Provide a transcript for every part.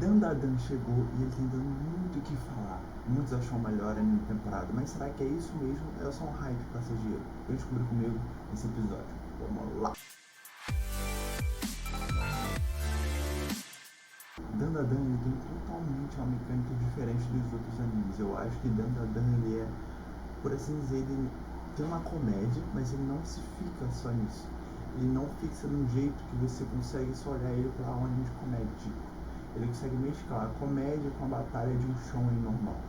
Dandadan chegou e ele tem dando muito o que falar. Muitos acham melhor a minha temporada, mas será que é isso mesmo? É só um hype passageiro? Eu descobri comigo nesse episódio. Vamos lá! Dandadan ele tem totalmente uma mecânica diferente dos outros animes. Eu acho que Dandadan ele é, por assim dizer, ele tem uma comédia, mas ele não se fica só nisso. Ele não fixa de um jeito que você consegue só olhar ele e falar um anime de comédia. Ele consegue mesclar a comédia com a batalha de um shonen normal.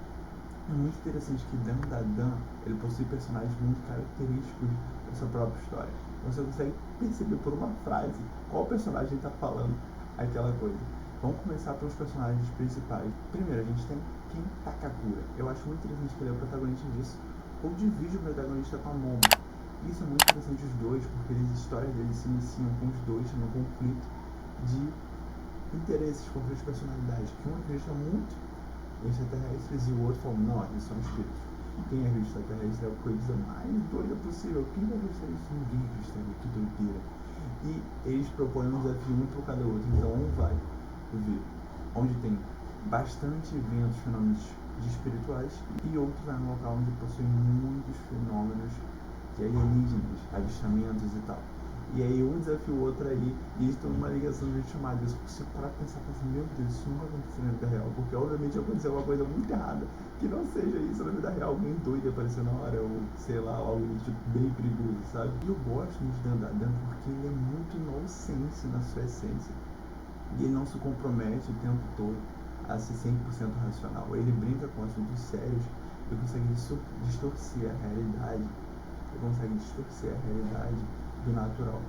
É muito interessante que Dandadan ele possui personagens muito característicos da sua própria história. Você consegue perceber por uma frase qual personagem está falando aquela coisa. Vamos começar pelos personagens principais. Primeiro, a gente tem Ken Takakura. Eu acho muito interessante que ele é o protagonista disso, ou divide o protagonista com a Momo. Isso é muito interessante os dois, porque as histórias deles se iniciam com os dois no conflito de interesses com suas personalidades, que um acredita muito em extraterrestres e o outro fala, não, eles são espíritos. Quem acredita em extraterrestres é a coisa mais doida possível. Quem vai acreditar nisso? Ninguém acredita nisso, que doideira. E eles propõem um desafio um para cada outro. Então um vai ver onde tem bastante eventos, fenômenos espirituais, e outro vai num local onde possui muitos fenômenos de alienígenas, avistamentos e tal. E aí um desafia o outro aí, e eles estão numa ligação de chamada. Você para pensar assim, meu Deus, isso nunca aconteceu na vida real, porque obviamente aconteceu uma coisa muito errada, que não seja isso na vida real, alguém doido apareceu na hora, ou sei lá, algo tipo bem perigoso, sabe? E eu gosto de Dandadan porque ele é muito nonsense na sua essência, e ele não se compromete o tempo todo a ser 100% racional. Ele brinca com assuntos sérios e consegue distorcer a realidade, do natural.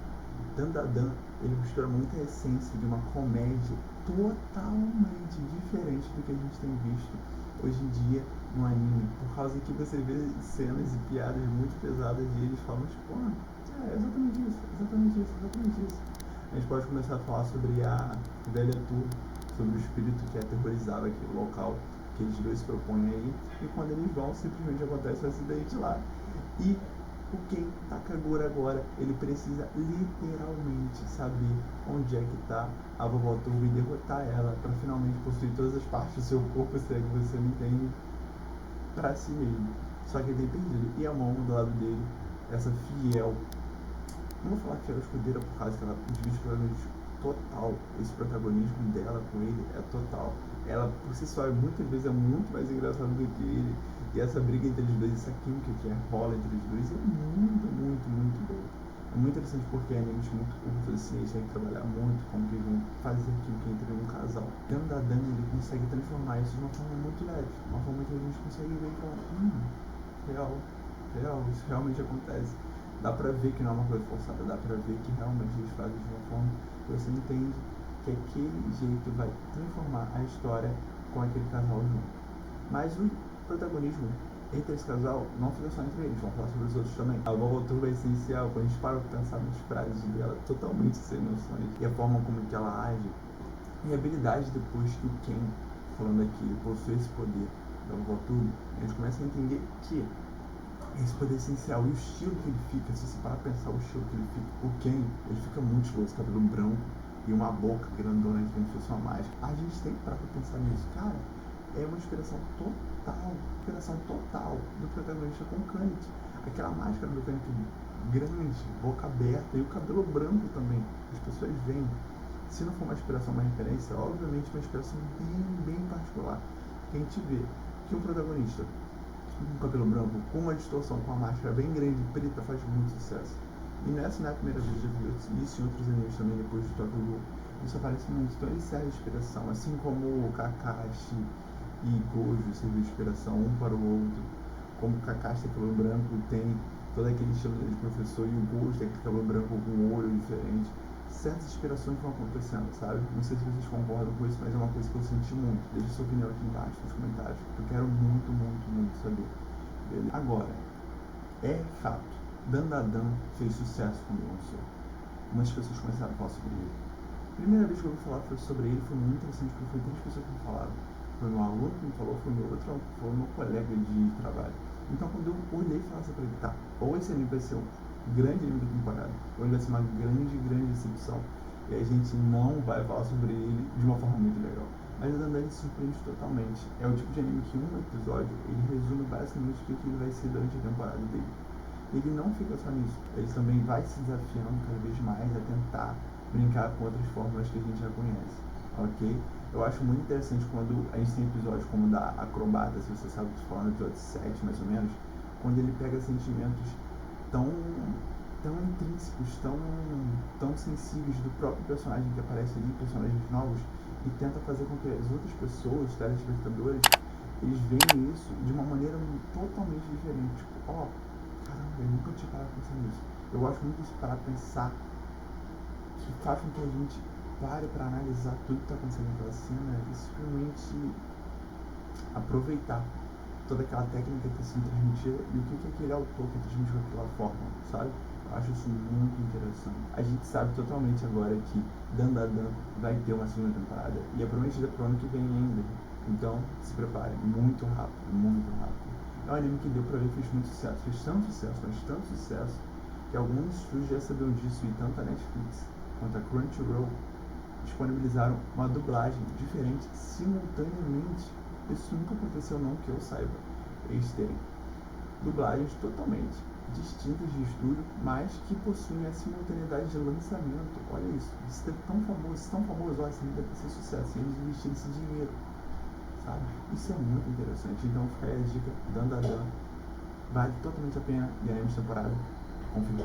Dandadan, ele mistura muita essência de uma comédia totalmente diferente do que a gente tem visto hoje em dia no anime, por causa que você vê cenas e piadas muito pesadas e eles falam tipo, exatamente isso. A gente pode começar a falar sobre a velha Tur, sobre o espírito que aterrorizava aquele local que eles dois se propõem aí, e quando eles vão, simplesmente acontece um acidente lá. E o Ken Takakura agora, ele precisa literalmente saber onde é que está a vovó Turbo e derrotar ela para finalmente possuir todas as partes do seu corpo, se é que você me entende, para si mesmo. Só que ele tem perdido. E a mão do lado dele, essa fiel, não vou falar fiel escudeira por causa que ela divide protagonismo total. Esse protagonismo dela com ele é total. Ela por si só muitas vezes é muito mais engraçada do que ele. E essa briga entre os dois, essa química que rola entre os dois é muito boa. É muito interessante porque animes muito curtos assim, eles têm que trabalhar muito como que vão fazer química entre um casal. Dandadan ele consegue transformar isso de uma forma muito leve, uma forma que a gente consegue ver e falar, real, isso realmente acontece. Dá pra ver que não é uma coisa forçada, dá pra ver que realmente eles fazem de uma forma que você entende que aquele jeito vai transformar a história com aquele casal junto. Mas o protagonismo entre esse casal não fica só entre eles, vamos falar sobre os outros também. A vovó Turbo é essencial quando a gente para pra pensar nas frases dela, totalmente sem noções, e a forma como que ela age, e a habilidade depois que o Ken, falando aqui, possui esse poder da vovó Turbo, a gente começa a entender que esse poder essencial e o estilo que ele fica, se você parar pra pensar o estilo que ele fica, o Ken, ele fica muito estiloso, cabelo branco e uma boca grandona que como se fosse uma mágica. A gente tem que parar pra pensar nisso, cara. É uma inspiração total do protagonista com Kaneki. Aquela máscara do Kaneki grande, boca aberta e o cabelo branco também. As pessoas veem. Se não for uma inspiração, uma referência, obviamente uma inspiração bem particular. Que a gente vê que um protagonista com cabelo branco, com uma distorção, com uma máscara bem grande e preta, faz muito sucesso. E nessa não é a primeira vez que eu vi isso em outros animes também, depois do Tokyo Ghoul. Isso aparece muito, então ele serve de inspiração, assim como o Kakashi e Gojo serviu de inspiração um para o outro, como o Kakashi tem cabelo branco, tem todo aquele estilo de professor, e o Gojo tem aquele cabelo branco com um olho diferente. Certas inspirações vão acontecendo, sabe? Não sei se vocês concordam com isso, mas é uma coisa que eu senti muito. Deixe sua opinião aqui embaixo nos comentários, porque eu quero muito saber. Beleza? Agora, é fato, Dandadan fez sucesso quando lançou. Muitas pessoas começaram a falar sobre ele. A primeira vez que eu ouvi falar sobre ele foi muito interessante, porque foi 3 pessoas que me falaram. Foi meu aluno que me falou, foi meu colega de trabalho. Então quando eu olhei e falei pra ele, tá, ou esse anime vai ser um grande anime da temporada, ou ele vai ser uma grande decepção, e a gente não vai falar sobre ele de uma forma muito legal. Mas ele surpreende totalmente. É o tipo de anime que um episódio, ele resume basicamente o que ele vai ser durante a temporada dele. Ele não fica só nisso, ele também vai se desafiando cada vez mais a tentar brincar com outras fórmulas que a gente já conhece, ok? Eu acho muito interessante quando a gente tem episódios como o da Acrobata, se você sabe o que eu tô falando, episódio 7 mais ou menos, quando ele pega sentimentos tão, tão intrínsecos, tão sensíveis do próprio personagem que aparece ali, personagens novos, e tenta fazer com que as outras pessoas, telespectadores, eles vejam isso de uma maneira totalmente diferente. Tipo, ó, caramba, eu nunca tinha parado pensando nisso. Eu gosto muito disso, parar pra pensar, que faz com que a gente pare para analisar tudo que está acontecendo naquela cena e simplesmente aproveitar toda aquela técnica que está sendo transmitida e o que aquele autor que transmitiu daquela forma, sabe? Eu acho isso muito interessante. A gente sabe totalmente agora que Dandadan vai ter uma segunda temporada e é prometida para o ano que vem ainda. Então, se preparem, muito rápido, muito rápido. É um anime que deu pra ver que fez muito sucesso, fez tanto sucesso, mas tanto sucesso, que alguns estúdios já sabiam disso e tanto a Netflix quanto a Crunchyroll disponibilizaram uma dublagem diferente simultaneamente. Isso nunca aconteceu não que eu saiba. Eles terem dublagens totalmente distintas de estúdio, mas que possuem a simultaneidade de lançamento. Olha isso, isso é tão famoso, olha, isso deve ser sucesso, e eles investiram esse dinheiro, sabe? Isso é muito interessante, então fica aí a dica, Dandadan, vale totalmente a pena, ganhamos temporada, confirma.